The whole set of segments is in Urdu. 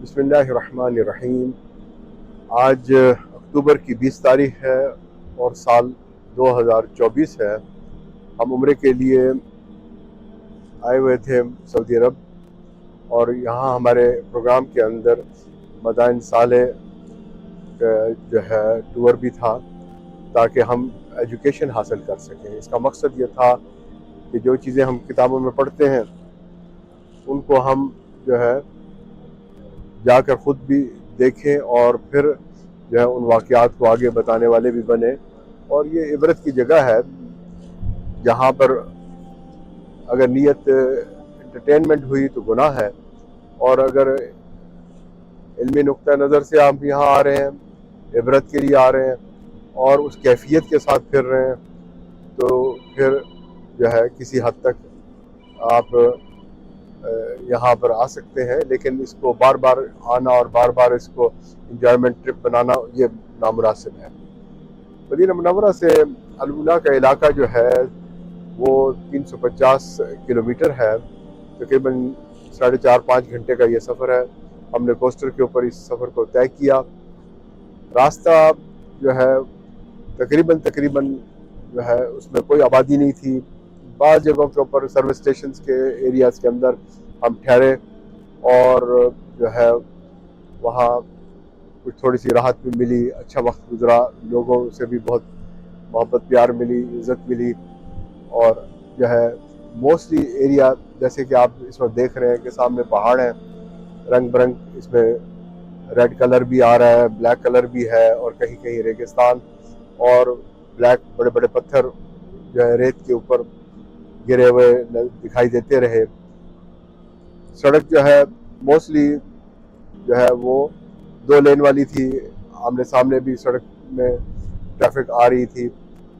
بسم اللہ الرحمن الرحیم۔ آج اکتوبر کی 20 تاریخ ہے اور سال 2024 ہے۔ ہم عمرے کے لیے آئے ہوئے تھے سعودی عرب، اور یہاں ہمارے پروگرام کے اندر مدائن صالح کا جو ہے ٹور بھی تھا، تاکہ ہم ایجوکیشن حاصل کر سکیں۔ اس کا مقصد یہ تھا کہ جو چیزیں ہم کتابوں میں پڑھتے ہیں ان کو ہم جو ہے جا کر خود بھی دیکھیں، اور پھر جو ہے ان واقعات کو آگے بتانے والے بھی بنے۔ اور یہ عبرت کی جگہ ہے جہاں پر اگر نیت انٹرٹینمنٹ ہوئی تو گناہ ہے، اور اگر علمی نقطہ نظر سے آپ یہاں آ رہے ہیں، عبرت کے لیے آ رہے ہیں اور اس کیفیت کے ساتھ پھر رہے ہیں، تو پھر جو ہے کسی حد تک آپ یہاں پر آ سکتے ہیں، لیکن اس کو بار بار آنا اور بار بار اس کو انجوائمنٹ ٹرپ بنانا یہ نامناسب ہے۔ مدینہ منورہ سے الاولیٰ کا علاقہ جو ہے وہ 350 کلومیٹر ہے، تقریباً 4.5-5 گھنٹے کا یہ سفر ہے۔ ہم نے کوسٹر کے اوپر اس سفر کو طے کیا۔ راستہ جو ہے تقریباً جو ہے اس میں کوئی آبادی نہیں تھی۔ بعض جگہوں کے اوپر سروس اسٹیشنز کے ایریاز کے اندر ہم ٹھہرے، اور جو ہے وہاں کچھ تھوڑی سی راحت بھی ملی، اچھا وقت گزرا، لوگوں سے بھی بہت محبت پیار ملی، عزت ملی۔ اور جو ہے موسٹلی ایریا جیسے کہ آپ اس وقت دیکھ رہے ہیں کہ سامنے پہاڑ ہیں، رنگ برنگ، اس میں ریڈ کلر بھی آ رہا ہے، بلیک کلر بھی ہے، اور کہیں کہیں ریگستان اور بلیک بڑے بڑے پتھر جو ہے ریت کے اوپر گرے ہوئے دکھائی دیتے رہے۔ سڑک جو ہے موسٹلی جو ہے وہ 2 لین والی تھی، آمنے سامنے بھی سڑک میں ٹریفک آ رہی تھی،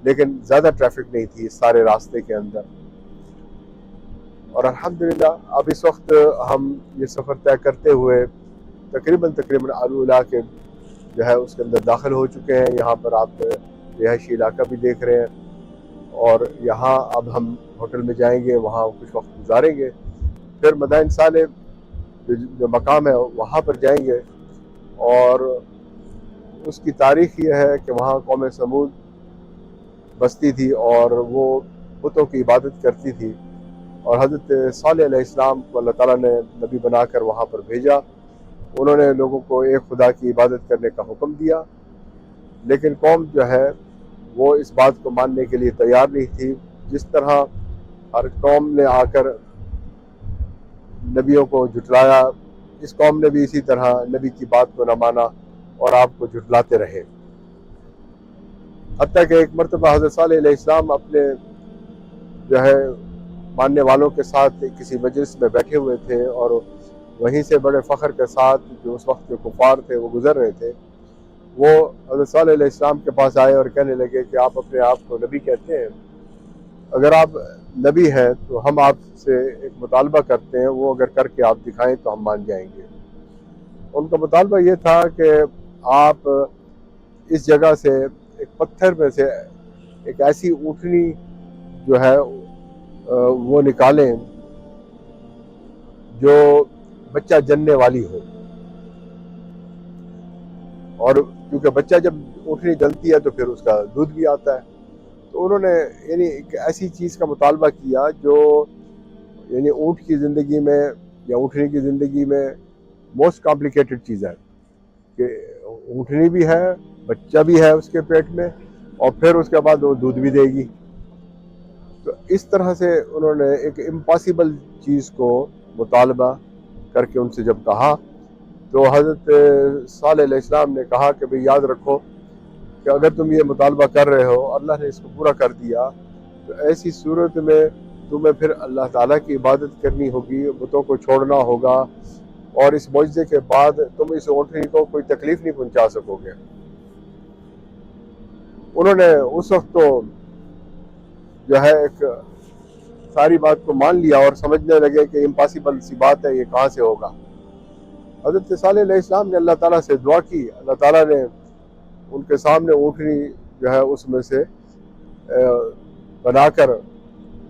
لیکن زیادہ ٹریفک نہیں تھی اس سارے راستے کے اندر۔ اور الحمدللہ اب اس وقت ہم یہ سفر طے کرتے ہوئے تقریباً الاولیٰ کے جو ہے اس کے اندر داخل ہو چکے ہیں۔ یہاں پر آپ رہائشی علاقہ بھی دیکھ رہے ہیں، اور یہاں اب ہم ہوٹل میں جائیں گے، وہاں کچھ وقت گزاریں گے، پھر مدائن صالح جو مقام ہے وہاں پر جائیں گے۔ اور اس کی تاریخ یہ ہے کہ وہاں قوم سمود بستی تھی اور وہ بتوں کی عبادت کرتی تھی، اور حضرت صالح علیہ السلام کو اللہ تعالیٰ نے نبی بنا کر وہاں پر بھیجا۔ انہوں نے لوگوں کو ایک خدا کی عبادت کرنے کا حکم دیا، لیکن قوم جو ہے وہ اس بات کو ماننے کے لیے تیار نہیں تھی۔ جس طرح ہر قوم نے آ کر نبیوں کو جھٹلایا، اس قوم نے بھی اسی طرح نبی کی بات کو نہ مانا اور آپ کو جھٹلاتے رہے، حتیٰ کہ ایک مرتبہ حضرت صالح علیہ السلام اپنے جو ہے ماننے والوں کے ساتھ کسی مجلس میں بیٹھے ہوئے تھے، اور وہیں سے بڑے فخر کے ساتھ جو اس وقت کے کفار تھے وہ گزر رہے تھے۔ وہ حضرت صالح علیہ السلام کے پاس آئے اور کہنے لگے کہ آپ اپنے آپ کو نبی کہتے ہیں، اگر آپ نبی ہیں تو ہم آپ سے ایک مطالبہ کرتے ہیں، وہ اگر کر کے آپ دکھائیں تو ہم مان جائیں گے۔ ان کا مطالبہ یہ تھا کہ آپ اس جگہ سے ایک پتھر میں سے ایک ایسی اونٹنی جو ہے وہ نکالیں جو بچہ جننے والی ہو، اور کیونکہ بچہ جب اونٹنی جلتی ہے تو پھر اس کا دودھ بھی آتا ہے۔ تو انہوں نے یعنی ایک ایسی چیز کا مطالبہ کیا جو یعنی اونٹ کی زندگی میں یا اونٹنی کی زندگی میں موسٹ کمپلیکیٹڈ چیز ہے، کہ اونٹنی بھی ہے، بچہ بھی ہے اس کے پیٹ میں، اور پھر اس کے بعد وہ دودھ بھی دے گی۔ تو اس طرح سے انہوں نے ایک امپاسبل چیز کو مطالبہ کر کے ان سے جب کہا، تو حضرت صالح علیہ السلام نے کہا کہ بھئی یاد رکھو کہ اگر تم یہ مطالبہ کر رہے ہو، اللہ نے اس کو پورا کر دیا، تو ایسی صورت میں تمہیں پھر اللہ تعالیٰ کی عبادت کرنی ہوگی، بتوں کو چھوڑنا ہوگا، اور اس معجزے کے بعد تم اس اونٹنی کو کوئی تکلیف نہیں پہنچا سکو گے۔ انہوں نے اس وقت تو جو ہے ایک ساری بات کو مان لیا اور سمجھنے لگے کہ امپاسبل سی بات ہے، یہ کہاں سے ہوگا۔ حضرت صالح علیہ السلام نے اللہ تعالیٰ سے دعا کی، اللہ تعالیٰ نے ان کے سامنے اونٹنی جو ہے اس میں سے بنا کر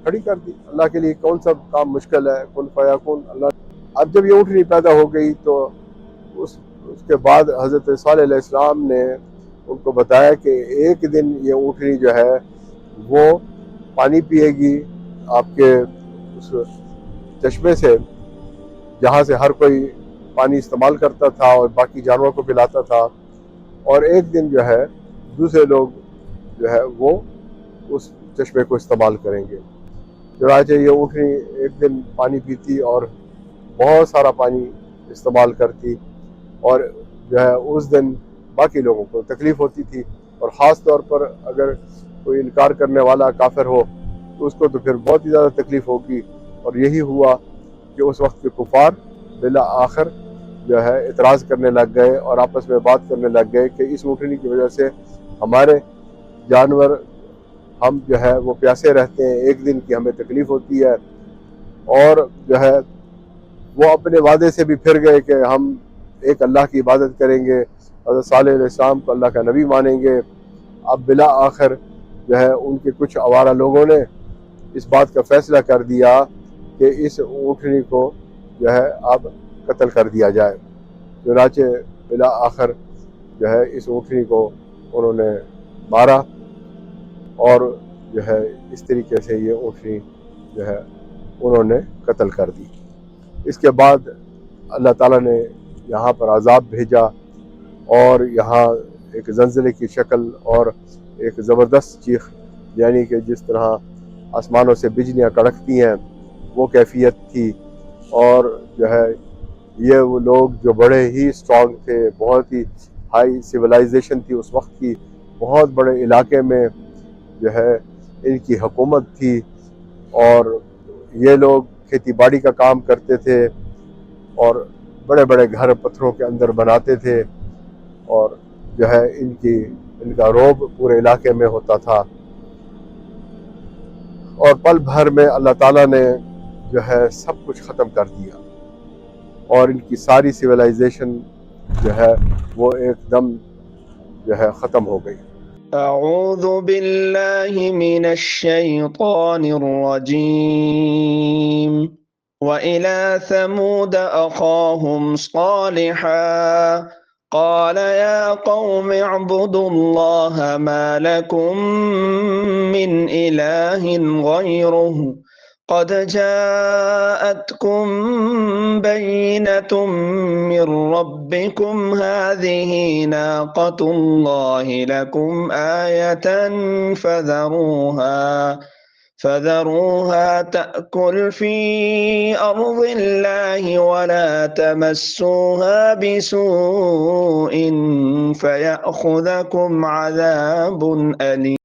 کھڑی کر دی۔ اللہ کے لیے کون سا کام مشکل ہے، کن فیکون۔ اللہ اب جب یہ اونٹنی پیدا ہو گئی تو اس کے بعد حضرت صالح علیہ السلام نے ان کو بتایا کہ ایک دن یہ اونٹنی جو ہے وہ پانی پیے گی آپ کے اس چشمے سے جہاں سے ہر کوئی پانی استعمال کرتا تھا اور باقی جانوروں کو پلاتا تھا، اور ایک دن جو ہے دوسرے لوگ جو ہے وہ اس چشمے کو استعمال کریں گے۔ چنانچہ یہ اونٹنی ایک دن پانی پیتی اور بہت سارا پانی استعمال کرتی، اور جو ہے اس دن باقی لوگوں کو تکلیف ہوتی تھی، اور خاص طور پر اگر کوئی انکار کرنے والا کافر ہو تو اس کو تو پھر بہت ہی زیادہ تکلیف ہوگی۔ اور یہی ہوا کہ اس وقت کے کفار بالآخر جو ہے اعتراض کرنے لگ گئے اور آپس میں بات کرنے لگ گئے کہ اس اونٹنی کی وجہ سے ہمارے جانور ہم جو ہے وہ پیاسے رہتے ہیں، ایک دن کی ہمیں تکلیف ہوتی ہے، اور جو ہے وہ اپنے وعدے سے بھی پھر گئے کہ ہم ایک اللہ کی عبادت کریں گے، حضرت صالح علیہ السلام کو اللہ کا نبی مانیں گے۔ اب بالآخر جو ہے ان کے کچھ آوارہ لوگوں نے اس بات کا فیصلہ کر دیا کہ اس اونٹنی کو جو ہے اب قتل کر دیا جائے۔ چنانچہ بالآخر جو ہے اس اونٹنی کو انہوں نے مارا، اور جو ہے اس طریقے سے یہ اونٹنی جو ہے انہوں نے قتل کر دی۔ اس کے بعد اللہ تعالیٰ نے یہاں پر عذاب بھیجا، اور یہاں ایک زلزلے کی شکل اور ایک زبردست چیخ، یعنی کہ جس طرح آسمانوں سے بجلیاں کڑکتی ہیں وہ کیفیت تھی، اور جو ہے یہ وہ لوگ جو بڑے ہی اسٹرانگ تھے، بہت ہی ہائی سویلائزیشن تھی اس وقت کی، بہت بڑے علاقے میں جو ہے ان کی حکومت تھی، اور یہ لوگ کھیتی باڑی کا کام کرتے تھے اور بڑے بڑے گھر پتھروں کے اندر بناتے تھے، اور جو ہے ان کا رعب پورے علاقے میں ہوتا تھا، اور پل بھر میں اللہ تعالیٰ نے جو ہے سب کچھ ختم کر دیا، اور ان کی ساری سویلائزیشن جو ہے وہ ایک دم جو ہے ختم ہو گئی۔ اعوذ باللہ من الشیطان الرجیم وَإِلَى ثَمُودَ أَخَاهُمْ صَالِحًا قَالَ يَا قَوْمِ اعْبُدُوا اللَّهَ مَا لَكُمْ مِنْ إِلَٰهٍ غَيْرُهُ قَدْ جَاءَتْكُمْ بَيِّنَةٌ مِّن رَّبِّكُمْ هَٰذِهِ نَاقَةُ اللَّهِ لَكُمْ آيَةً فذروها تأكل في أرض الله ولا تمسوها بسوء فيأخذكم عذاب أليم۔